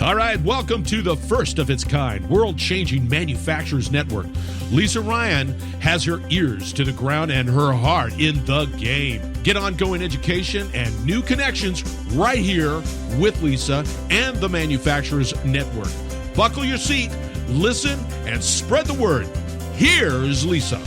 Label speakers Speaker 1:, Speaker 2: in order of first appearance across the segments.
Speaker 1: All right, welcome to the first of its kind, world-changing manufacturers network. Lisa Ryan has her ears to the ground and her heart in the game. Get ongoing education and new connections right here with Lisa and the Manufacturers Network. Buckle your seat, listen, and spread the word. Here's Lisa.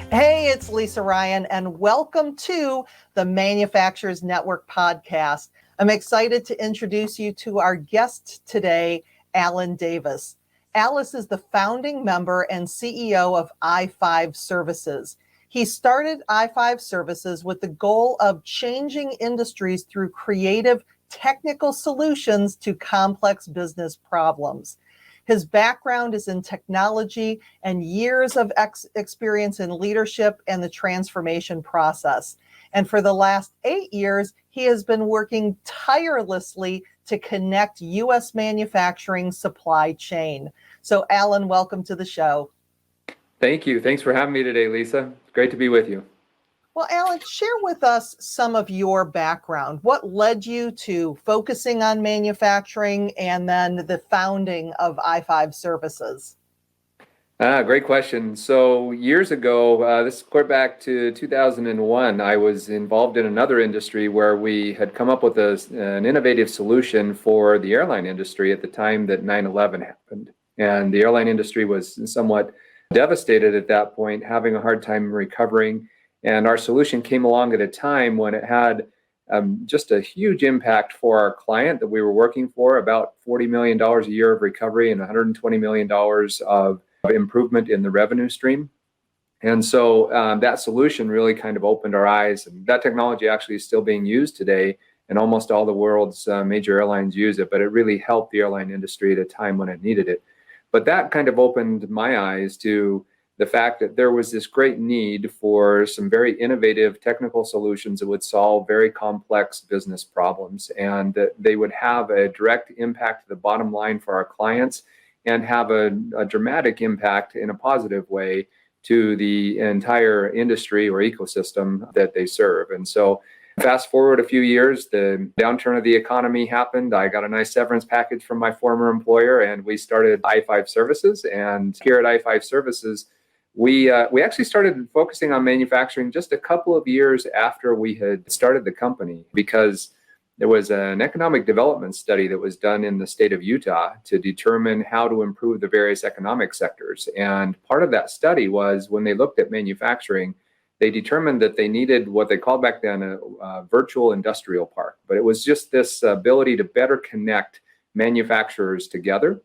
Speaker 2: Hey, it's Lisa Ryan, and welcome to the Manufacturers Network podcast. I'm excited to introduce you to our guest today, Alan Davis. Alice is the founding member and CEO of i5 Services. He started i5 Services with the goal of changing industries through creative technical solutions to complex business problems. His background is in technology and years of experience in leadership and the transformation process. And for the last 8 years, he has been working tirelessly to connect U.S. manufacturing supply chain. So, Alan, welcome to the show.
Speaker 3: Thank you. Thanks for having me today, Lisa. It's great to be with you.
Speaker 2: Well, Alan, share with us some of your background. What led you to focusing on manufacturing and then the founding of i5 Services?
Speaker 3: Great question. So years ago, this goes back to 2001, I was involved in another industry where we had come up with an innovative solution for the airline industry at the time that 9/11 happened. And the airline industry was somewhat devastated at that point, having a hard time recovering. And our solution came along at a time when it had just a huge impact for our client that we were working for, about $40 million a year of recovery and $120 million of improvement in the revenue stream. And so that solution really kind of opened our eyes. And that technology actually is still being used today, and almost all the world's major airlines use it, but it really helped the airline industry at a time when it needed it. But that kind of opened my eyes to the fact that there was this great need for some very innovative technical solutions that would solve very complex business problems, and that they would have a direct impact to the bottom line for our clients and have a dramatic impact in a positive way to the entire industry or ecosystem that they serve. And so fast forward a few years, the downturn of the economy happened. I got a nice severance package from my former employer, and we started i5 Services. And here at i5 Services, we actually started focusing on manufacturing just a couple of years after we had started the company, because there was an economic development study that was done in the state of Utah to determine how to improve the various economic sectors. And part of that study was when they looked at manufacturing, they determined that they needed what they called back then a virtual industrial park. But it was just this ability to better connect manufacturers together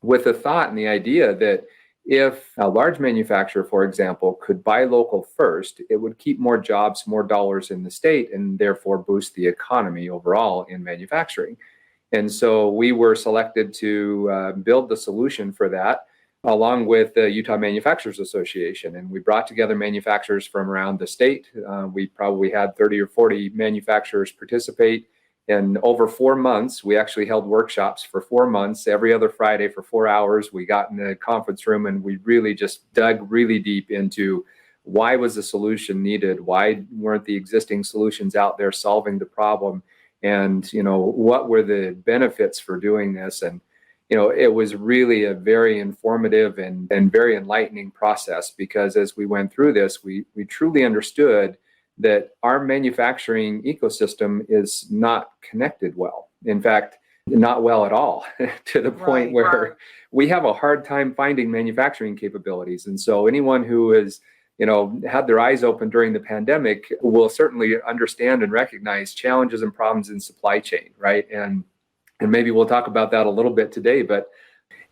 Speaker 3: with the thought and the idea that if a large manufacturer, for example, could buy local first, it would keep more jobs, more dollars in the state, and therefore boost the economy overall in manufacturing. And so we were selected to build the solution for that, along with the Utah Manufacturers Association. And we brought together manufacturers from around the state. We probably had 30 or 40 manufacturers participate. In over 4 months, we actually held workshops for 4 months. Every other Friday for 4 hours, we got in a conference room and we really just dug really deep into why was the solution needed? Why weren't the existing solutions out there solving the problem? And, what were the benefits for doing this? And, it was really a very informative and very enlightening process, because as we went through this, we truly understood that our manufacturing ecosystem is not connected well. In fact, not well at all, to the point where we have a hard time finding manufacturing capabilities. And so anyone who has, had their eyes open during the pandemic will certainly understand and recognize challenges and problems in supply chain, right? And maybe we'll talk about that a little bit today. But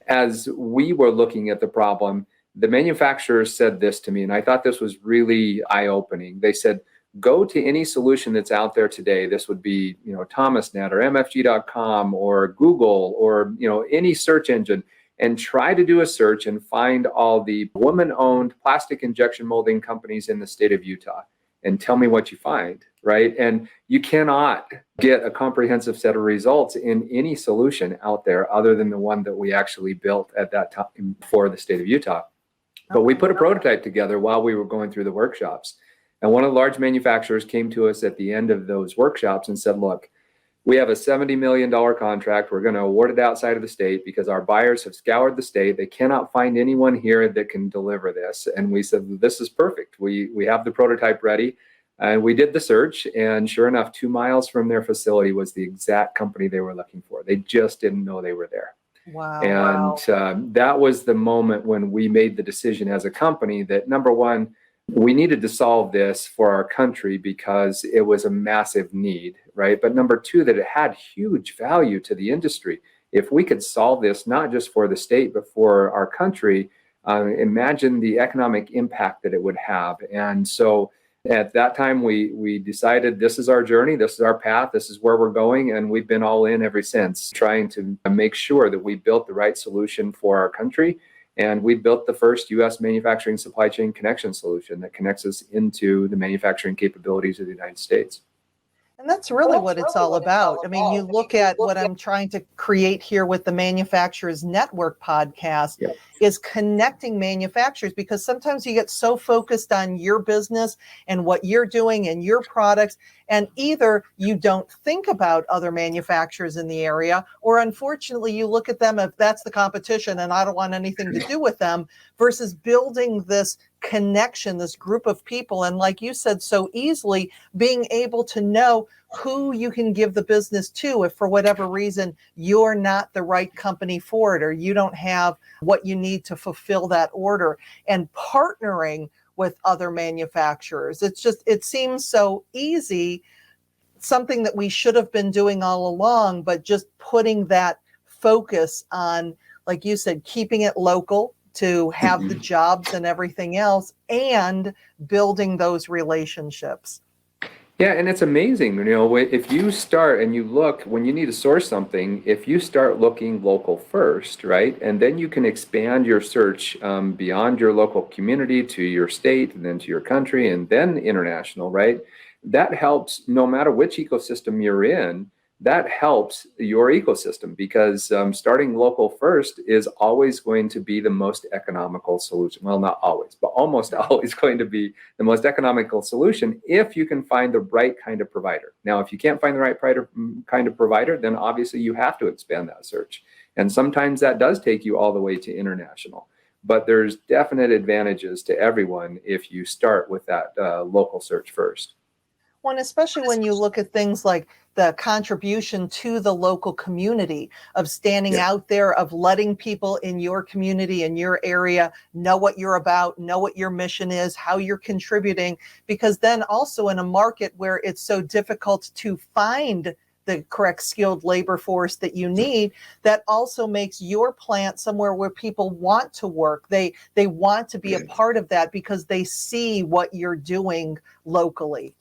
Speaker 3: as we were looking at the problem, the manufacturers said this to me, and I thought this was really eye-opening. They said, go to any solution that's out there today. This would be, ThomasNet or MFG.com or Google or, any search engine, and try to do a search and find all the woman-owned plastic injection molding companies in the state of Utah, and tell me what you find, right? And you cannot get a comprehensive set of results in any solution out there other than the one that we actually built at that time for the state of Utah. But we put a prototype together while we were going through the workshops. And one of the large manufacturers came to us at the end of those workshops and said, look, we have a $70 million contract. We're going to award it outside of the state because our buyers have scoured the state. They cannot find anyone here that can deliver this. And we said, this is perfect. We have the prototype ready. And we did the search, and sure enough, 2 miles from their facility was the exact company they were looking for. They just didn't know they were there.
Speaker 2: Wow.
Speaker 3: And that was the moment when we made the decision as a company that, number one, we needed to solve this for our country because it was a massive need, right? But number two, that it had huge value to the industry. If we could solve this, not just for the state, but for our country, imagine the economic impact that it would have. And so at that time, we decided this is our journey, this is our path, this is where we're going, and we've been all in ever since, trying to make sure that we built the right solution for our country. And we built the first U.S. manufacturing supply chain connection solution that connects us into the manufacturing capabilities of the United States.
Speaker 2: And that's really what it's all about. I mean, you look at what I'm trying to create here with the Manufacturers Network podcast is connecting manufacturers, because sometimes you get so focused on your business and what you're doing and your products, and either you don't think about other manufacturers in the area, or unfortunately you look at them if that's the competition and I don't want anything to do with them, versus building this connection, this group of people. And like you said, so easily being able to know who you can give the business to if for whatever reason you're not the right company for it, or you don't have what you need to fulfill that order, and partnering with other manufacturers. It seems so easy, something that we should have been doing all along, but just putting that focus on, like you said, keeping it local to have the jobs and everything else, and building those relationships.
Speaker 3: Yeah, and it's amazing, if you start and you look, when you need to source something, if you start looking local first, right, and then you can expand your search beyond your local community to your state and then to your country and then international, right, that helps no matter which ecosystem you're in. That helps your ecosystem, because starting local first is always going to be the most economical solution. Well, not always, but almost always going to be the most economical solution if you can find the right kind of provider. Now, if you can't find the right kind of provider, then obviously you have to expand that search. And sometimes that does take you all the way to international. But there's definite advantages to everyone if you start with that local search first.
Speaker 2: Well, and especially when you look at things like the contribution to the local community, of standing out there, of letting people in your community, in your area, know what you're about, know what your mission is, how you're contributing, because then also in a market where it's so difficult to find the correct skilled labor force that you need, that also makes your plant somewhere where people want to work. They want to be a part of that because they see what you're doing locally.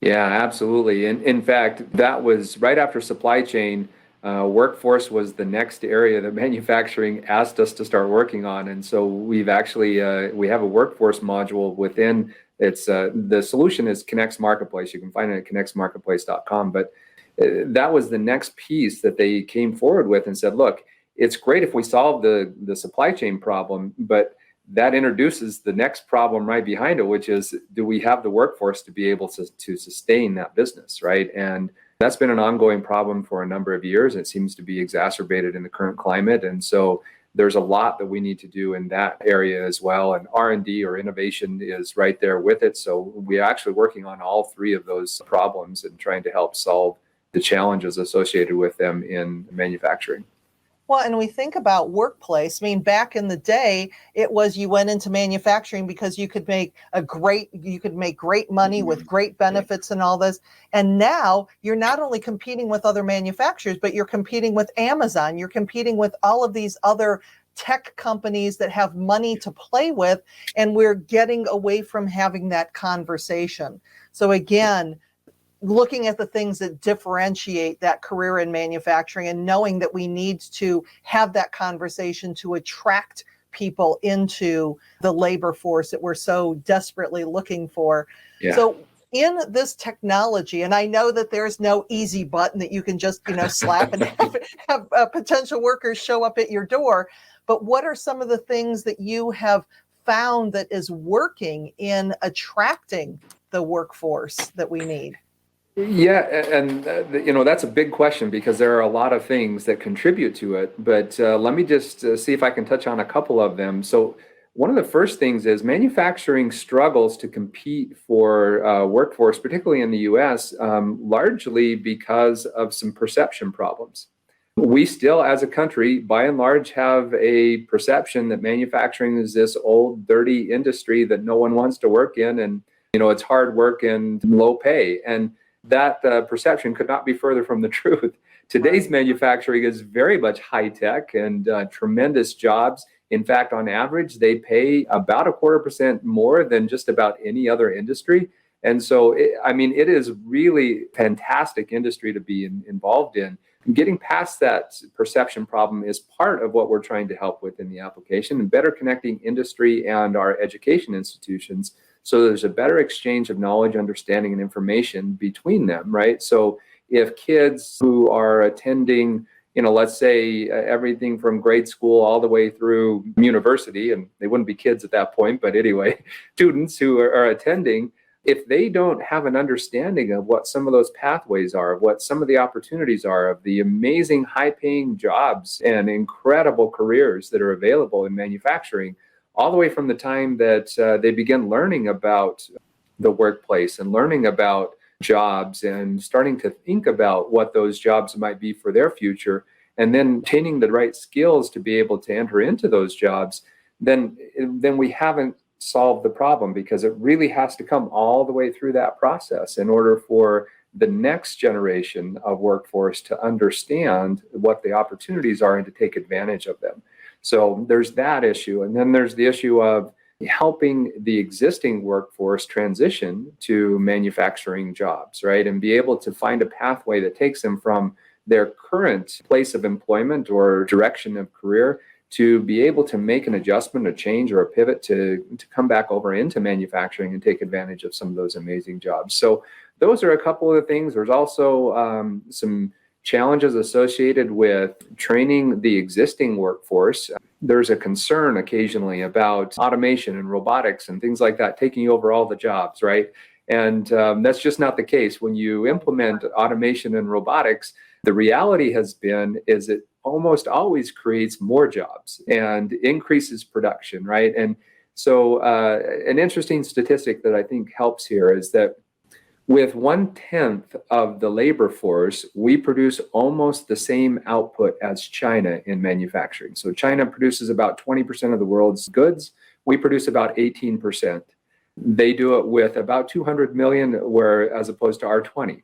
Speaker 3: Yeah, absolutely. And in fact, that was right after supply chain. Workforce was the next area that manufacturing asked us to start working on. And so we've actually, we have a workforce module within the solution is Connects Marketplace. You can find it at connectsmarketplace.com. But that was the next piece that they came forward with and said, look, it's great if we solve the supply chain problem, but that introduces the next problem right behind it, which is, do we have the workforce to be able to sustain that business, right? And that's been an ongoing problem for a number of years. It seems to be exacerbated in the current climate. And so there's a lot that we need to do in that area as well. And R&D, or innovation, is right there with it. So we're actually working on all three of those problems and trying to help solve the challenges associated with them in manufacturing.
Speaker 2: Well, and we think about workplace. I mean, back in the day, it was you went into manufacturing because you could make great money with great benefits and all this. And now you're not only competing with other manufacturers, but you're competing with Amazon. You're competing with all of these other tech companies that have money to play with. And we're getting away from having that conversation. So again, looking at the things that differentiate that career in manufacturing, and knowing that we need to have that conversation to attract people into the labor force that we're so desperately looking for. Yeah. So in this technology, and I know that there's no easy button that you can just, slap and have potential workers show up at your door, but what are some of the things that you have found that is working in attracting the workforce that we need?
Speaker 3: Yeah, and that's a big question because there are a lot of things that contribute to it. But let me just see if I can touch on a couple of them. So one of the first things is manufacturing struggles to compete for workforce, particularly in the U.S., largely because of some perception problems. We still, as a country, by and large, have a perception that manufacturing is this old, dirty industry that no one wants to work in, and it's hard work and low pay. And that perception could not be further from the truth. Today's manufacturing is very much high tech and tremendous jobs. In fact, on average, they pay about 0.25% more than just about any other industry. And so, it is really fantastic industry to be involved in. Getting past that perception problem is part of what we're trying to help with in the application, and better connecting industry and our education institutions so there's a better exchange of knowledge, understanding, and information between them, right? So if kids who are attending, let's say everything from grade school all the way through university, and they wouldn't be kids at that point, but anyway, students who are attending, if they don't have an understanding of what some of those pathways are, of what some of the opportunities are, of the amazing high-paying jobs and incredible careers that are available in manufacturing, all the way from the time that they begin learning about the workplace and learning about jobs and starting to think about what those jobs might be for their future, and then obtaining the right skills to be able to enter into those jobs, then we haven't solved the problem, because it really has to come all the way through that process in order for the next generation of workforce to understand what the opportunities are and to take advantage of them. So there's that issue. And then there's the issue of helping the existing workforce transition to manufacturing jobs, right? And be able to find a pathway that takes them from their current place of employment or direction of career to be able to make an adjustment, a change, or a pivot to come back over into manufacturing and take advantage of some of those amazing jobs. So those are a couple of the things. There's also some challenges associated with training the existing workforce. There's a concern occasionally about automation and robotics and things like that taking over all the jobs, right? And that's just not the case. When you implement automation and robotics, the reality has been is it almost always creates more jobs and increases production, right? And so an interesting statistic that I think helps here is that with 1/10 of the labor force, we produce almost the same output as China in manufacturing. So China produces about 20% of the world's goods. We produce about 18%. They do it with about 200 million, where as opposed to our 20.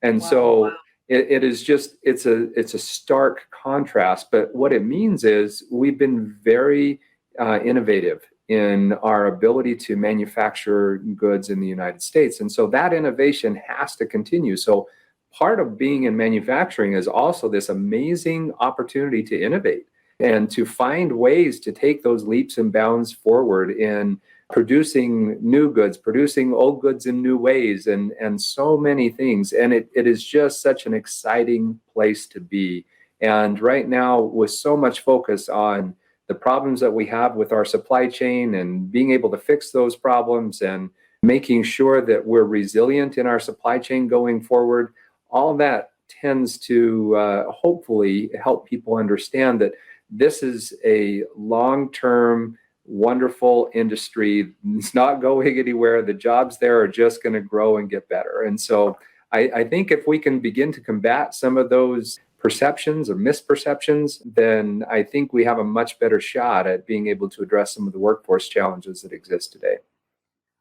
Speaker 3: And so it is just, it's a stark contrast. But what it means is we've been very innovative in our ability to manufacture goods in the United States. And so that innovation has to continue. So part of being in manufacturing is also this amazing opportunity to innovate and to find ways to take those leaps and bounds forward in producing new goods, producing old goods in new ways, and so many things. And it is just such an exciting place to be. And right now, with so much focus on the problems that we have with our supply chain and being able to fix those problems and making sure that we're resilient in our supply chain going forward, all that tends to hopefully help people understand that this is a long-term, wonderful industry. It's not going anywhere. The jobs there are just going to grow and get better. And so I think if we can begin to combat some of those perceptions or misperceptions, then I think we have a much better shot at being able to address some of the workforce challenges that exist today.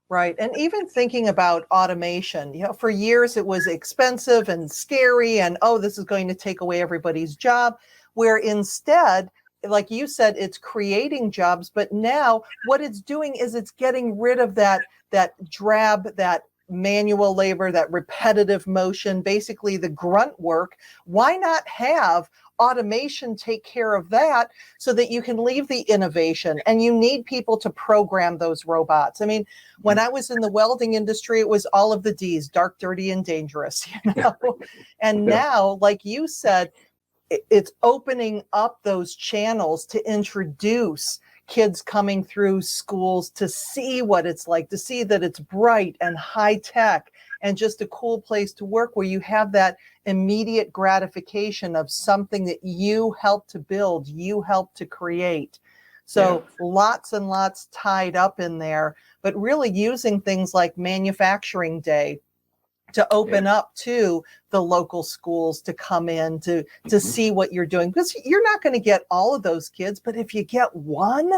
Speaker 2: Right. And even thinking about automation, for years it was expensive and scary and, oh, this is going to take away everybody's job, where instead, like you said, it's creating jobs. But now what it's doing is it's getting rid of that drab, that manual labor, that repetitive motion, basically the grunt work. Why not have automation take care of that so that you can leave the innovation? And you need people to program those robots. I mean, when I was in the welding industry, it was all of the D's, dark, dirty, and dangerous, And now, like you said, it's opening up those channels to introduce kids coming through schools to see what it's like, to see that it's bright and high tech and just a cool place to work where you have that immediate gratification of something that you helped to build, you helped to create. So lots and lots tied up in there, but really using things like Manufacturing Day to open up to the local schools to come in to see what you're doing, because you're not going to get all of those kids, but if you get one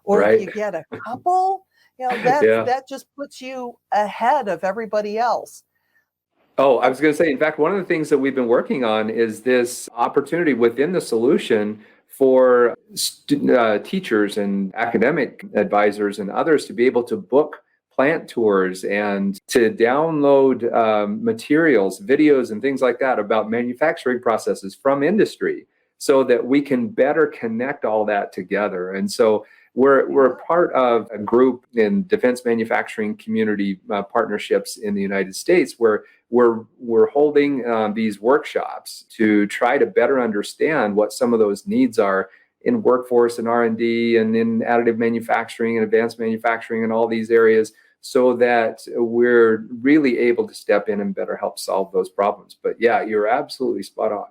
Speaker 2: or if you get a couple, that just puts you ahead of everybody else.
Speaker 3: Oh, I was going to say, in fact, one of the things that we've been working on is this opportunity within the solution for teachers and academic advisors and others to be able to book plant tours and to download materials, videos, and things like that about manufacturing processes from industry so that we can better connect all that together. And so we're part of a group in defense manufacturing community partnerships in the United States where we're holding these workshops to try to better understand what some of those needs are in workforce and R&D and in additive manufacturing and advanced manufacturing and all these areas, so that we're really able to step in and better help solve those problems. But yeah, you're absolutely spot on.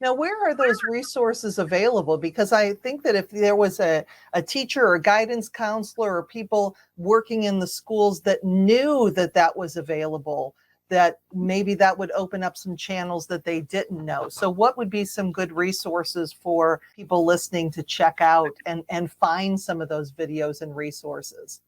Speaker 2: Now, where are those resources available? Because I think that if there was a teacher or a guidance counselor or people working in the schools that knew that that was available, that maybe that would open up some channels that they didn't know. So what would be some good resources for people listening to check out and find some of those videos and resources?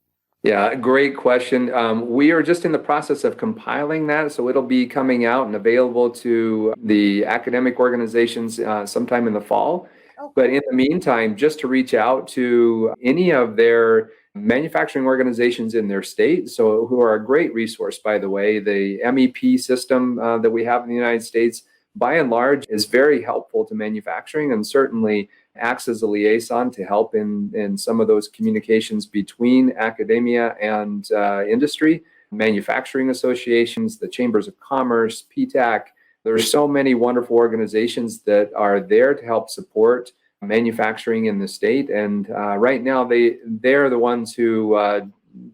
Speaker 3: Yeah, great question. We are just in the process of compiling that, so it'll be coming out and available to the academic organizations sometime in the fall. Okay. But in the meantime, just to reach out to any of their manufacturing organizations in their state, so who are a great resource, by the way. The MEP system that we have in the United States, by and large, is very helpful to manufacturing and certainly acts as a liaison to help in some of those communications between academia and industry, manufacturing associations, the chambers of commerce, PTAC. There are so many wonderful organizations that are there to help support manufacturing in the state. And right now, they're the ones who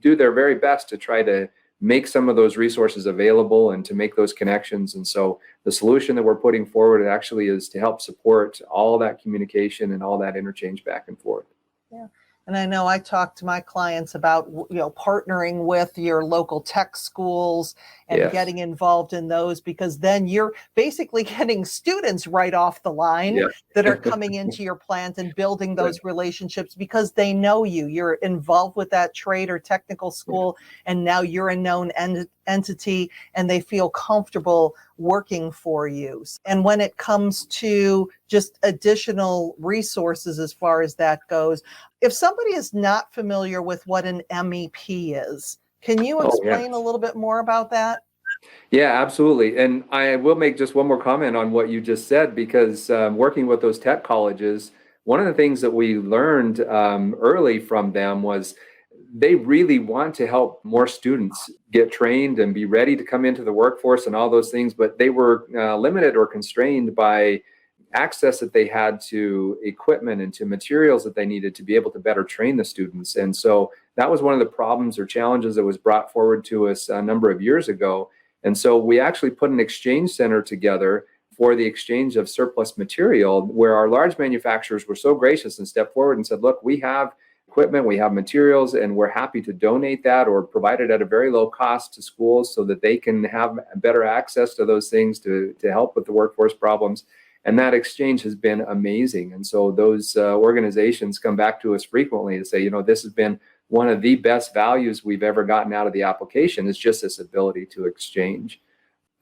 Speaker 3: do their very best to try to make some of those resources available and to make those connections. And so the solution that we're putting forward actually is to help support all that communication and all that interchange back and forth.
Speaker 2: Yeah. And I know I talk to my clients about, partnering with your local tech schools and getting involved in those, because then you're basically getting students right off the line that are coming into your plant and building those relationships because they know you. You're involved with that trade or technical school, and now you're a known entity, and they feel comfortable working for you. And when it comes to just additional resources as far as that goes, if somebody is not familiar with what an MEP is, can you explain a little bit more about that?
Speaker 3: Yeah, absolutely. And I will make just one more comment on what you just said, because working with those tech colleges, one of the things that we learned early from them was they really want to help more students get trained and be ready to come into the workforce and all those things, but they were limited or constrained by access that they had to equipment and to materials that they needed to be able to better train the students. And so that was one of the problems or challenges that was brought forward to us a number of years ago. And so we actually put an exchange center together for the exchange of surplus material, where our large manufacturers were so gracious and stepped forward and said, look, we have equipment, we have materials, and we're happy to donate that or provide it at a very low cost to schools so that they can have better access to those things to help with the workforce problems. And that exchange has been amazing. And so those organizations come back to us frequently to say, this has been one of the best values we've ever gotten out of the application, is just this ability to exchange.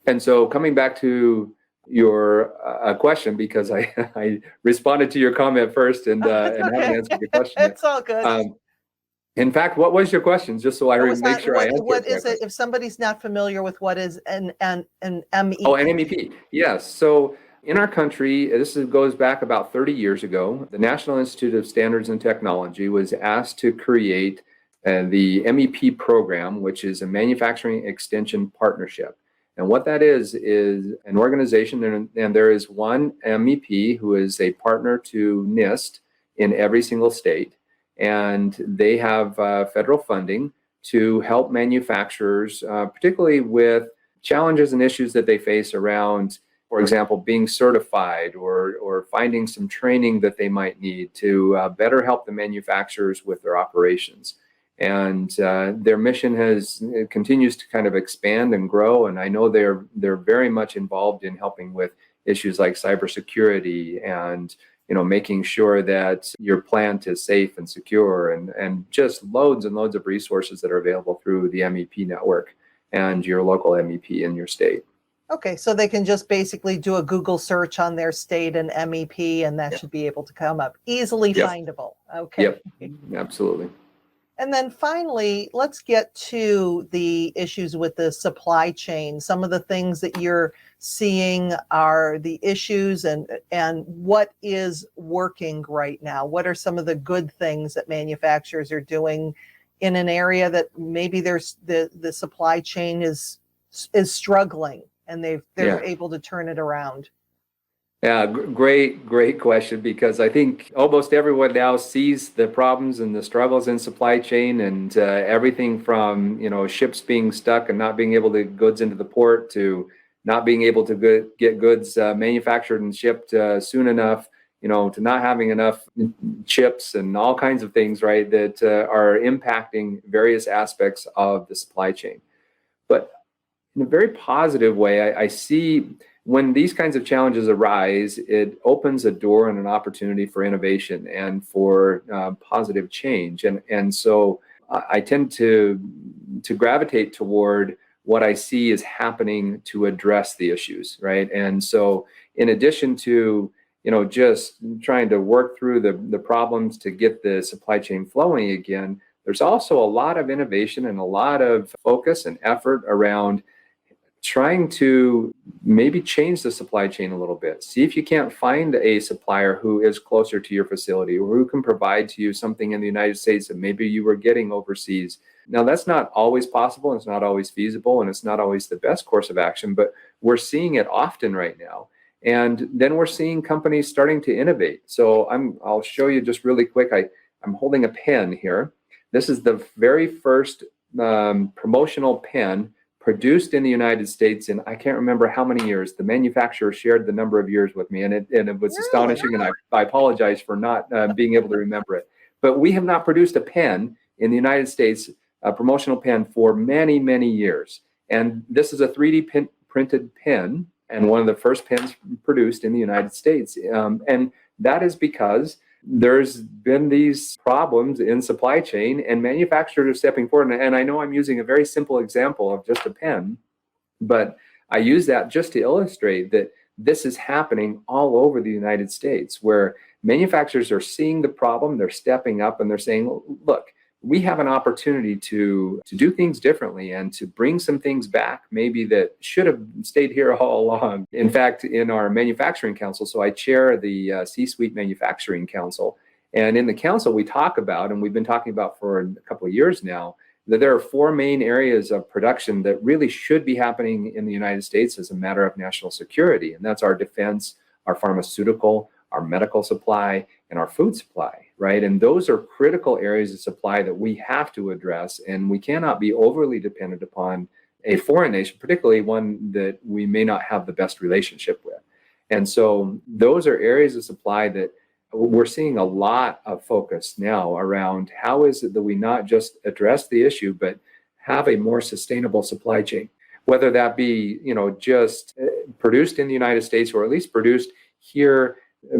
Speaker 3: And so coming back to your question, because I responded to your comment first and haven't answered your question yet.
Speaker 2: It's all good.
Speaker 3: In fact, what was your question? Just so I make sure I answer.
Speaker 2: What is it if somebody's not familiar with what is an MEP?
Speaker 3: Oh, an MEP. Yes. So in our country, this goes back about 30 years ago, the National Institute of Standards and Technology was asked to create the MEP program, which is a manufacturing extension partnership. And what that is an organization, and there is one MEP who is a partner to NIST in every single state. And they have federal funding to help manufacturers, particularly with challenges and issues that they face around, for example, being certified or finding some training that they might need to better help the manufacturers with their operations. And their mission continues to kind of expand and grow. And I know they're very much involved in helping with issues like cybersecurity and making sure that your plant is safe and secure, and just loads and loads of resources that are available through the MEP network and your local MEP in your state.
Speaker 2: Okay, so they can just basically do a Google search on their state and MEP, and that should be able to come up easily findable. Okay.
Speaker 3: Yep, absolutely.
Speaker 2: And then finally, let's get to the issues with the supply chain. Some of the things that you're seeing are the issues and what is working right now. What are some of the good things that manufacturers are doing in an area that maybe there's the supply chain is struggling and they're able to turn it around?
Speaker 3: Yeah, great question, because I think almost everyone now sees the problems and the struggles in supply chain, and everything from ships being stuck and not being able to get goods into the port, to not being able to get goods manufactured and shipped soon enough, to not having enough chips and all kinds of things, right, that are impacting various aspects of the supply chain. But in a very positive way, I see when these kinds of challenges arise, it opens a door and an opportunity for innovation and for positive change. And so I tend to gravitate toward what I see is happening to address the issues, right? And so in addition to just trying to work through the problems to get the supply chain flowing again, there's also a lot of innovation and a lot of focus and effort around trying to maybe change the supply chain a little bit. See if you can't find a supplier who is closer to your facility or who can provide to you something in the United States that maybe you were getting overseas. Now, that's not always possible, and it's not always feasible, and it's not always the best course of action, but we're seeing it often right now. And then we're seeing companies starting to innovate. So I'll show you just really quick. I'm holding a pen here. This is the very first promotional pen produced in the United States in, I can't remember how many years. The manufacturer shared the number of years with me, and it was astonishing, and I apologize for not being able to remember it. But we have not produced a pen in the United States, a promotional pen, for many, many years. And this is a 3D printed pen, and one of the first pens produced in the United States. And that is because there's been these problems in supply chain, and manufacturers are stepping forward. And I know I'm using a very simple example of just a pen, but I use that just to illustrate that this is happening all over the United States, where manufacturers are seeing the problem, they're stepping up, and they're saying, look, we have an opportunity to do things differently and to bring some things back maybe that should have stayed here all along. In fact, in our manufacturing council, so I chair the C-suite manufacturing council, and in the council we talk about, and we've been talking about for a couple of years now, that there are 4 main areas of production that really should be happening in the United States as a matter of national security. And that's our defense, our pharmaceutical, our medical supply, and our food supply, right? And those are critical areas of supply that we have to address, and we cannot be overly dependent upon a foreign nation, particularly one that we may not have the best relationship with. And so those are areas of supply that we're seeing a lot of focus now around how is it that we not just address the issue, but have a more sustainable supply chain, whether that be, just produced in the United States, or at least produced here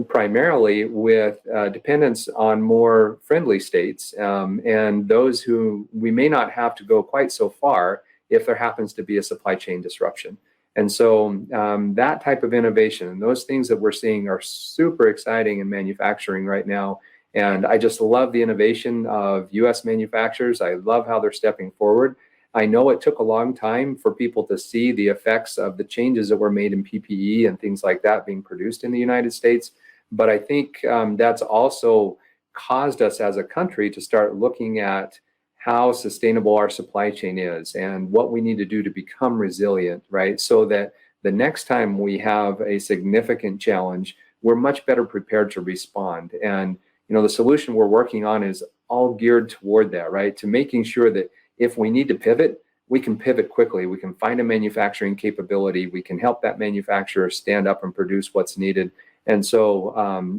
Speaker 3: primarily with dependence on more friendly states and those who we may not have to go quite so far if there happens to be a supply chain disruption. And so that type of innovation and those things that we're seeing are super exciting in manufacturing right now. And I just love the innovation of U.S. manufacturers. I love how they're stepping forward. I know it took a long time for people to see the effects of the changes that were made in PPE and things like that being produced in the United States. But I think that's also caused us as a country to start looking at how sustainable our supply chain is and what we need to do to become resilient, right? So that the next time we have a significant challenge, we're much better prepared to respond. And, the solution we're working on is all geared toward that, right? To making sure that if we need to pivot, we can pivot quickly. We can find a manufacturing capability. We can help that manufacturer stand up and produce what's needed. And so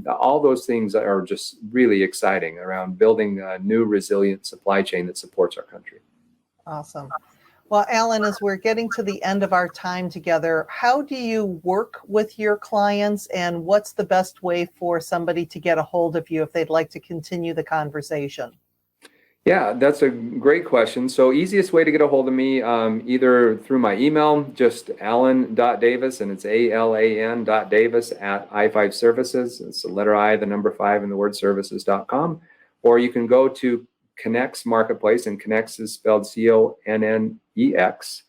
Speaker 3: all those things are just really exciting around building a new resilient supply chain that supports our country.
Speaker 2: Awesome. Well, Alan, as we're getting to the end of our time together, how do you work with your clients, and what's the best way for somebody to get a hold of you if they'd like to continue the conversation?
Speaker 3: Yeah, that's a great question. So easiest way to get a hold of me, either through my email, just alan.davis, and it's ALAN.davis at I5 Services. It's the letter I, the number 5, and the word services.com. Or you can go to Connex Marketplace, and Connex is spelled CONNEX,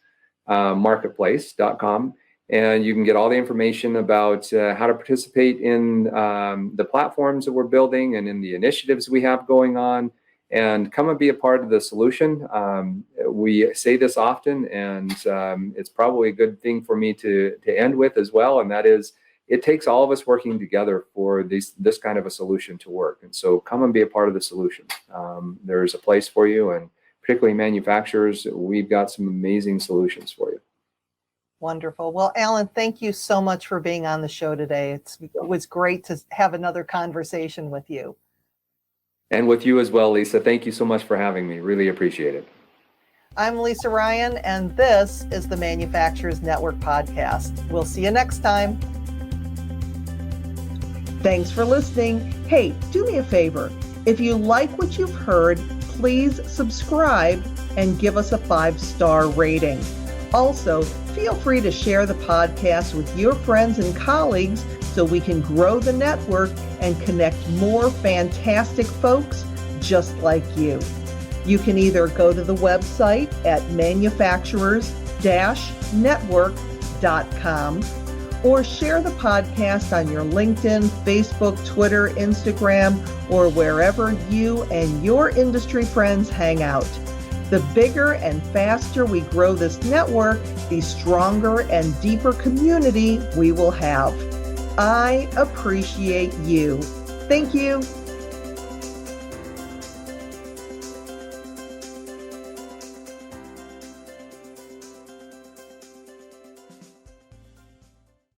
Speaker 3: marketplace.com. And you can get all the information about how to participate in the platforms that we're building and in the initiatives we have going on, and come and be a part of the solution. We say this often, and it's probably a good thing for me to end with as well, and that is, it takes all of us working together for this kind of a solution to work. And so come and be a part of the solution. There's a place for you, and particularly manufacturers, we've got some amazing solutions for you.
Speaker 2: Wonderful. Well, Alan, thank you so much for being on the show today. It was great to have another conversation with you.
Speaker 3: And with you as well, Lisa. Thank you so much for having me. Really appreciate it.
Speaker 2: I'm Lisa Ryan, and this is the Manufacturers Network Podcast. We'll see you next time. Thanks for listening. Hey, do me a favor. If you like what you've heard, please subscribe and give us a 5-star rating. Also, feel free to share the podcast with your friends and colleagues so we can grow the network and connect more fantastic folks just like you. You can either go to the website at manufacturers-network.com or share the podcast on your LinkedIn, Facebook, Twitter, Instagram, or wherever you and your industry friends hang out. The bigger and faster we grow this network, the stronger and deeper community we will have. I appreciate you. Thank you.